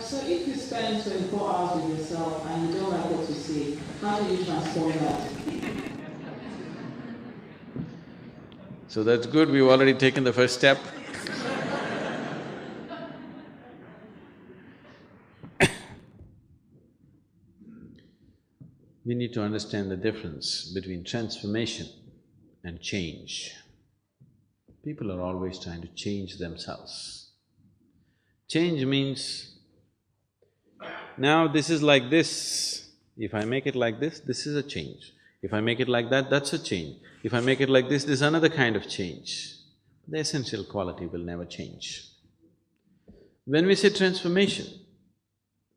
So if you spend 24 hours with yourself and you don't like what you see, how do you transform that? So that's good, we've already taken the first step. We need to understand the difference between transformation and change. People are always trying to change themselves. Change means, now this is like this, if I make it like this is a change. If I make it like that, that's a change. If I make it like this is another kind of change. The essential quality will never change. When we say transformation,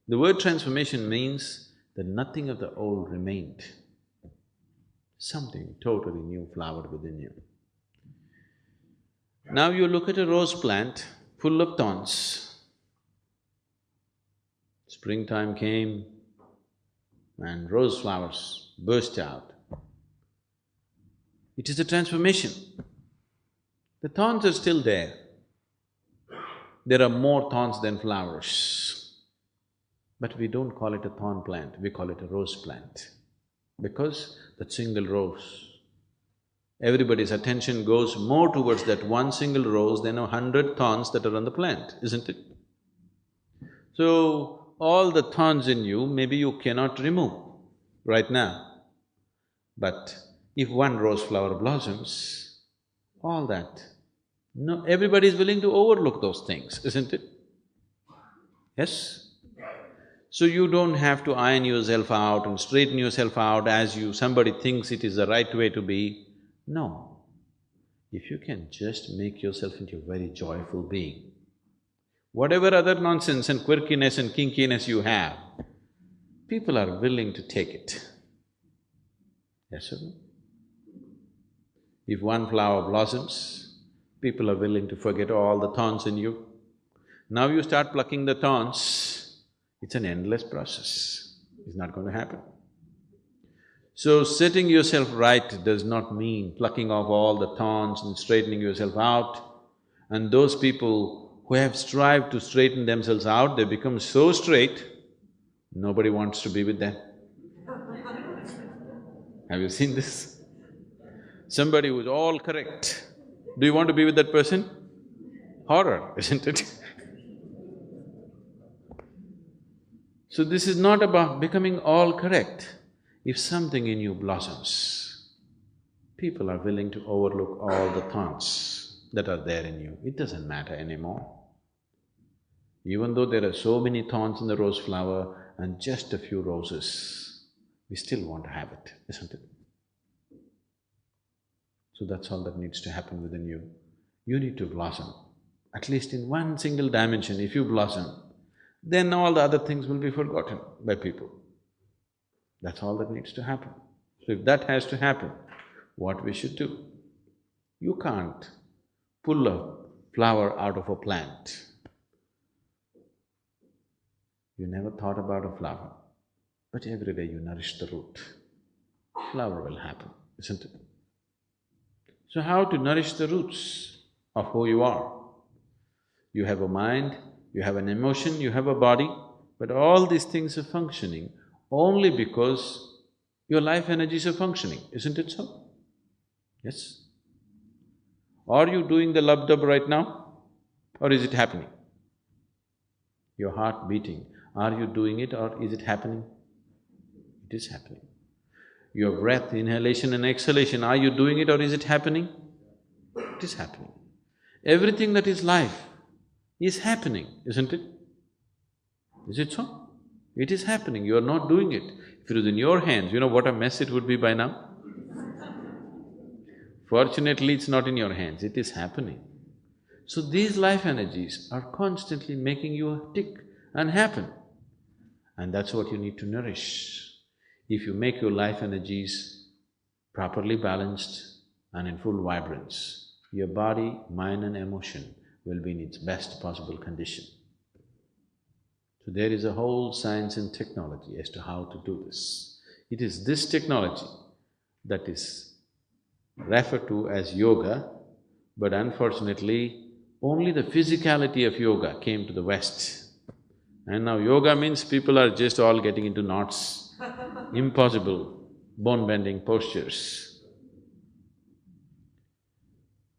the word transformation means that nothing of the old remained. Something totally new flowered within you. Now you look at a rose plant full of thorns. Springtime came and rose flowers burst out. It is a transformation. The thorns are still there. There are more thorns than flowers. But we don't call it a thorn plant, we call it a rose plant. Because that single rose, everybody's attention goes more towards that one single rose than 100 thorns that are on the plant, isn't it? So, all the thorns in you, maybe you cannot remove right now. But if one rose flower blossoms, all that, no, everybody is willing to overlook those things, isn't it? Yes? So you don't have to iron yourself out and straighten yourself out as somebody thinks it is the right way to be. No. If you can just make yourself into a very joyful being, whatever other nonsense and quirkiness and kinkiness you have, people are willing to take it. Yes or no? If one flower blossoms, people are willing to forget all the thorns in you. Now you start plucking the thorns, it's an endless process, it's not going to happen. So setting yourself right does not mean plucking off all the thorns and straightening yourself out. And those people who have strived to straighten themselves out, they become so straight, nobody wants to be with them. Have you seen this? Somebody who's all correct, do you want to be with that person? Horror, isn't it? So this is not about becoming all correct. If something in you blossoms, people are willing to overlook all the thorns that are there in you. It doesn't matter anymore. Even though there are so many thorns in the rose flower and just a few roses, we still want to have it, isn't it? So that's all that needs to happen within you. You need to blossom. At least in one single dimension, if you blossom, then all the other things will be forgotten by people. That's all that needs to happen. So if that has to happen, what we should do? You can't pull a flower out of a plant. You never thought about a flower, but every day you nourish the root, flower will happen, isn't it? So how to nourish the roots of who you are? You have a mind, you have an emotion, you have a body, but all these things are functioning only because your life energies are functioning, isn't it so? Yes? Are you doing the lub-dub right now, or is it happening? Your heart beating, are you doing it or is it happening? It is happening. Your breath, inhalation and exhalation, are you doing it or is it happening? It is happening. Everything that is life is happening, isn't it? Is it so? It is happening, you are not doing it. If it was in your hands, you know what a mess it would be by now? Fortunately, it's not in your hands, it is happening. So these life energies are constantly making you tick and happen. And that's what you need to nourish. If you make your life energies properly balanced and in full vibrance, your body, mind and emotion will be in its best possible condition. So there is a whole science and technology as to how to do this. It is this technology that is referred to as yoga, but unfortunately, only the physicality of yoga came to the West. And now yoga means people are just all getting into knots, impossible, bone-bending postures.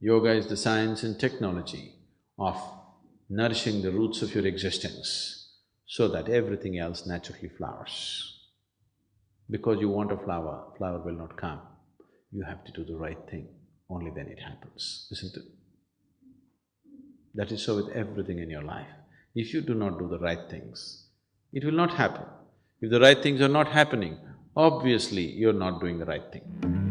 Yoga is the science and technology of nourishing the roots of your existence so that everything else naturally flowers. Because you want a flower, flower will not come. You have to do the right thing, only then it happens, isn't it? That is so with everything in your life. If you do not do the right things, it will not happen. If the right things are not happening, obviously you're not doing the right thing.